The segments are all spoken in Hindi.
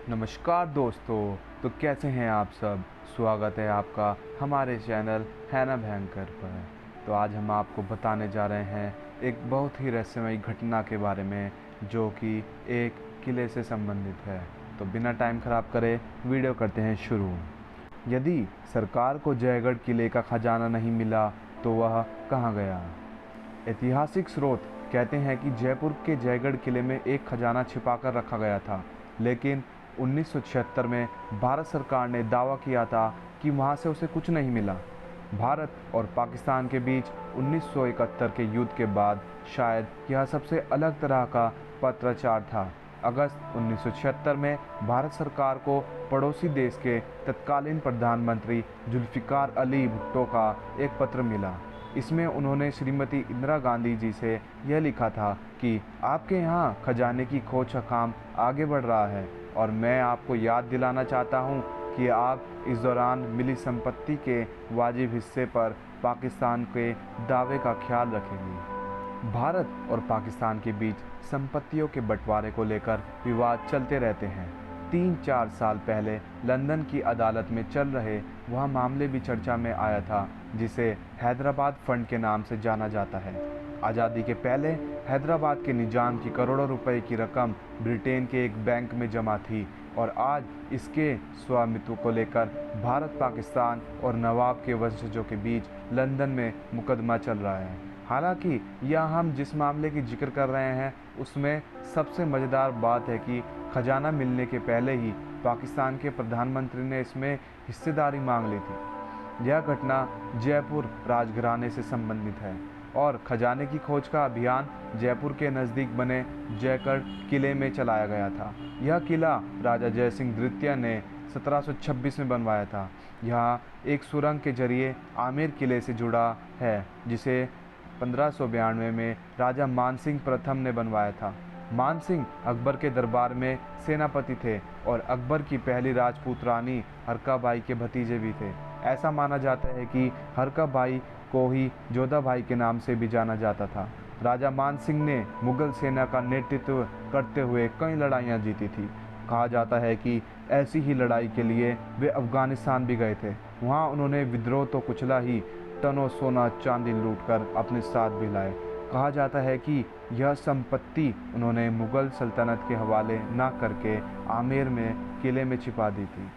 नमस्कार दोस्तों। तो कैसे हैं आप सब। स्वागत है आपका हमारे चैनल है ना भयंकर पर। तो आज हम आपको बताने जा रहे हैं एक बहुत ही रहस्यमयी घटना के बारे में जो कि एक किले से संबंधित है। तो बिना टाइम ख़राब करे वीडियो करते हैं शुरू। यदि सरकार को जयगढ़ किले का खजाना नहीं मिला तो वह कहाँ गया। ऐतिहासिक स्रोत कहते हैं कि जयपुर के जयगढ़ किले में एक खजाना छिपाकर रखा गया था, लेकिन 1976 में भारत सरकार ने दावा किया था कि वहां से उसे कुछ नहीं मिला। भारत और पाकिस्तान के बीच 1971 के युद्ध के बाद शायद यह सबसे अलग तरह का पत्राचार था। अगस्त 1976 में भारत सरकार को पड़ोसी देश के तत्कालीन प्रधानमंत्री जुल्फ़िकार अली भुट्टो का एक पत्र मिला। इसमें उन्होंने श्रीमती इंदिरा गांधी जी से यह लिखा था कि आपके यहाँ खजाने की खोज का काम आगे बढ़ रहा है और मैं आपको याद दिलाना चाहता हूँ कि आप इस दौरान मिली संपत्ति के वाजिब हिस्से पर पाकिस्तान के दावे का ख्याल रखेंगी। भारत और पाकिस्तान के बीच संपत्तियों के बंटवारे को लेकर विवाद चलते रहते हैं। 3-4 साल पहले लंदन की अदालत में चल रहे वह मामले भी चर्चा में आया था, जिसे हैदराबाद फंड के नाम से जाना जाता है। आज़ादी के पहले हैदराबाद के निजाम की करोड़ों रुपए की रकम ब्रिटेन के एक बैंक में जमा थी और आज इसके स्वामित्व को लेकर भारत, पाकिस्तान और नवाब के वंशजों के बीच लंदन में मुकदमा चल रहा है। हालांकि यह हम जिस मामले की जिक्र कर रहे हैं उसमें सबसे मज़ेदार बात है कि खजाना मिलने के पहले ही पाकिस्तान के प्रधानमंत्री ने इसमें हिस्सेदारी मांग ली थी। यह घटना जयपुर राजघराने से संबंधित है और खजाने की खोज का अभियान जयपुर के नज़दीक बने जयगढ़ किले में चलाया गया था। यह किला राजा जयसिंह द्वितीय ने 1726 में बनवाया था। यह एक सुरंग के जरिए आमेर किले से जुड़ा है, जिसे 1592 में राजा मानसिंह प्रथम ने बनवाया था। मानसिंह अकबर के दरबार में सेनापति थे और अकबर की पहली राजपूत रानी हरकाबाई के भतीजे भी थे। ऐसा माना जाता है कि हरकाबाई को ही जोधाबाई के नाम से भी जाना जाता था। राजा मानसिंह ने मुगल सेना का नेतृत्व करते हुए कई लड़ाइयाँ जीती थी। कहा जाता है कि ऐसी ही लड़ाई के लिए वे अफ़गानिस्तान भी गए थे। वहाँ उन्होंने विद्रोह तो कुचला ही, टनों सोना चांदी लूटकर अपने साथ भी लाए। कहा जाता है कि यह संपत्ति उन्होंने मुग़ल सल्तनत के हवाले ना करके आमेर में किले में छिपा दी थी।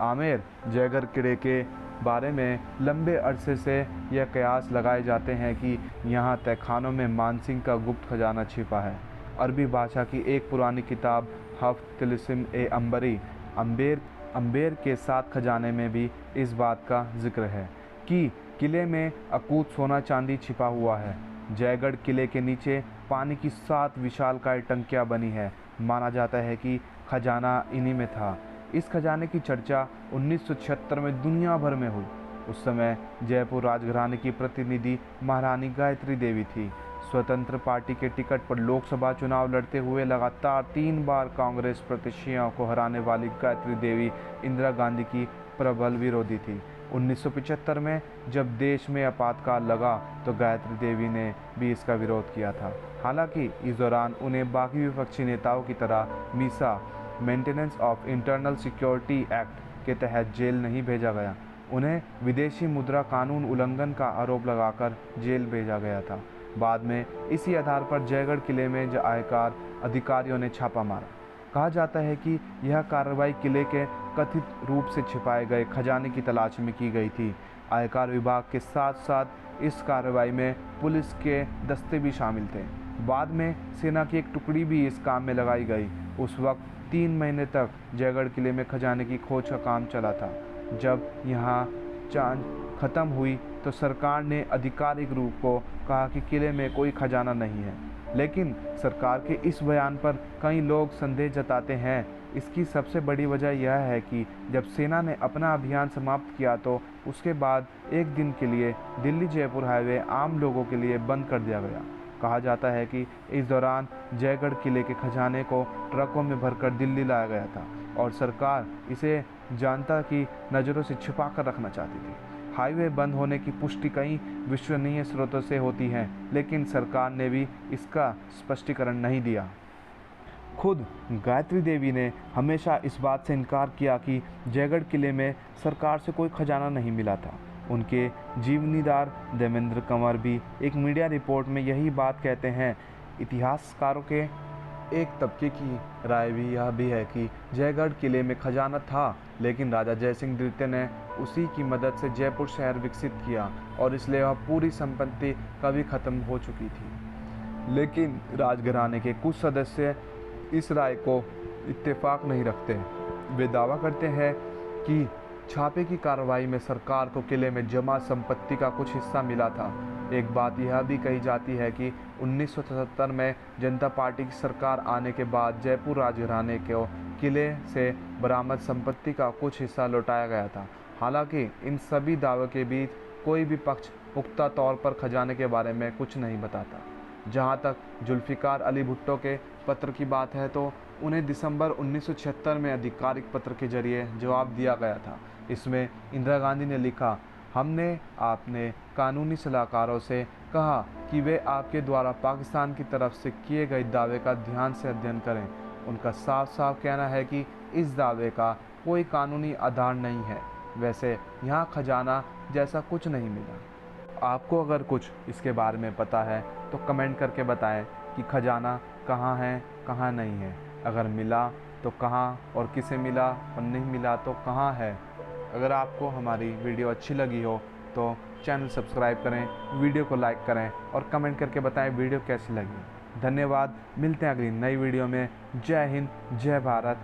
आमेर जयगढ़ किले के बारे में लंबे अरसे से यह कयास लगाए जाते हैं कि यहाँ तहखानों में मानसिंह का गुप्त खजाना छिपा है। अरबी भाषा की एक पुरानी किताब हफ्त तिलिस्म ए अंबरी अम्बेर के 7 खजाने में भी इस बात का जिक्र है कि किले में अकूत सोना चांदी छिपा हुआ है। जयगढ़ किले के नीचे पानी की 7 विशालकाय टंकियाँ बनी है। माना जाता है कि खजाना इन्हीं में था। इस खजाने की चर्चा 1976 में दुनिया भर में हुई। उस समय जयपुर राजघराने की प्रतिनिधि महारानी गायत्री देवी थी। स्वतंत्र पार्टी के टिकट पर लोकसभा चुनाव लड़ते हुए लगातार 3 बार कांग्रेस प्रत्याशियों को हराने वाली गायत्री देवी इंदिरा गांधी की प्रबल विरोधी थी। 1975 में जब देश में आपातकाल लगा तो गायत्री देवी ने भी इसका विरोध किया था। हालांकि इस दौरान उन्हें बाकी विपक्षी नेताओं की तरह Misa maintenance of internal security act के तहत जेल नहीं भेजा गया। उन्हें विदेशी मुद्रा कानून उल्लंघन का आरोप लगाकर जेल भेजा गया था। बाद में इसी आधार पर जयगढ़ किले में आयकर अधिकारियों ने छापा मारा। कहा जाता है कि यह कार्रवाई किले के कथित रूप से छिपाए गए खजाने की तलाश में की गई थी। आयकर विभाग के साथ साथ इस कार्रवाई में पुलिस के दस्ते भी शामिल थे। बाद में सेना की एक टुकड़ी भी इस काम में लगाई गई। उस वक्त 3 महीने तक जयगढ़ किले में खजाने की खोज का काम चला था। जब यहाँ जांच खत्म हुई तो सरकार ने आधिकारिक रूप को कहा कि किले में कोई खजाना नहीं है, लेकिन सरकार के इस बयान पर कई लोग संदेह जताते हैं। इसकी सबसे बड़ी वजह यह है कि जब सेना ने अपना अभियान समाप्त किया तो उसके बाद एक दिन के लिए दिल्ली जयपुर हाईवे आम लोगों के लिए बंद कर दिया गया। कहा जाता है कि इस दौरान जयगढ़ किले के खजाने को ट्रकों में भरकर दिल्ली लाया गया था और सरकार इसे जनता की नज़रों से छिपा कर रखना चाहती थी। हाईवे बंद होने की पुष्टि कई विश्वसनीय स्रोतों से होती है, लेकिन सरकार ने भी इसका स्पष्टीकरण नहीं दिया। खुद गायत्री देवी ने हमेशा इस बात से इनकार किया कि जयगढ़ किले में सरकार से कोई खजाना नहीं मिला था। उनके जीवनीदार देवेंद्र कंवर भी एक मीडिया रिपोर्ट में यही बात कहते हैं। इतिहासकारों के एक तबके की राय भी यह भी है कि जयगढ़ किले में खजाना था, लेकिन राजा जयसिंह द्वितीय ने उसी की मदद से जयपुर शहर विकसित किया और इसलिए वह पूरी संपत्ति कभी खत्म हो चुकी थी। लेकिन राजघराने के कुछ सदस्य इस राय को इत्तेफाक नहीं रखते। वे दावा करते हैं कि छापे की कार्रवाई में सरकार को किले में जमा संपत्ति का कुछ हिस्सा मिला था। एक बात यह भी कही जाती है कि 1977 में जनता पार्टी की सरकार आने के बाद जयपुर राजघराने को किले से बरामद संपत्ति का कुछ हिस्सा लौटाया गया था। हालांकि इन सभी दावों के बीच कोई भी पक्ष पुख्ता तौर पर खजाने के बारे में कुछ नहीं बताता। जहां तक जुल्फिकार अली भुट्टो के पत्र की बात है तो उन्हें दिसंबर 1976 में आधिकारिक पत्र के जरिए जवाब दिया गया था। इसमें इंदिरा गांधी ने लिखा, हमने आपने कानूनी सलाहकारों से कहा कि वे आपके द्वारा पाकिस्तान की तरफ से किए गए दावे का ध्यान से अध्ययन करें। उनका साफ साफ कहना है कि इस दावे का कोई कानूनी आधार नहीं है। वैसे यहाँ खजाना जैसा कुछ नहीं मिला। आपको अगर कुछ इसके बारे में पता है तो कमेंट करके बताएं कि खजाना कहाँ है, कहाँ नहीं है। अगर मिला तो कहाँ और किसे मिला, और नहीं मिला तो कहाँ है। अगर आपको हमारी वीडियो अच्छी लगी हो तो चैनल सब्सक्राइब करें, वीडियो को लाइक करें और कमेंट करके बताएं वीडियो कैसी लगी। धन्यवाद। मिलते हैं अगली नई वीडियो में। जय हिंद, जय भारत।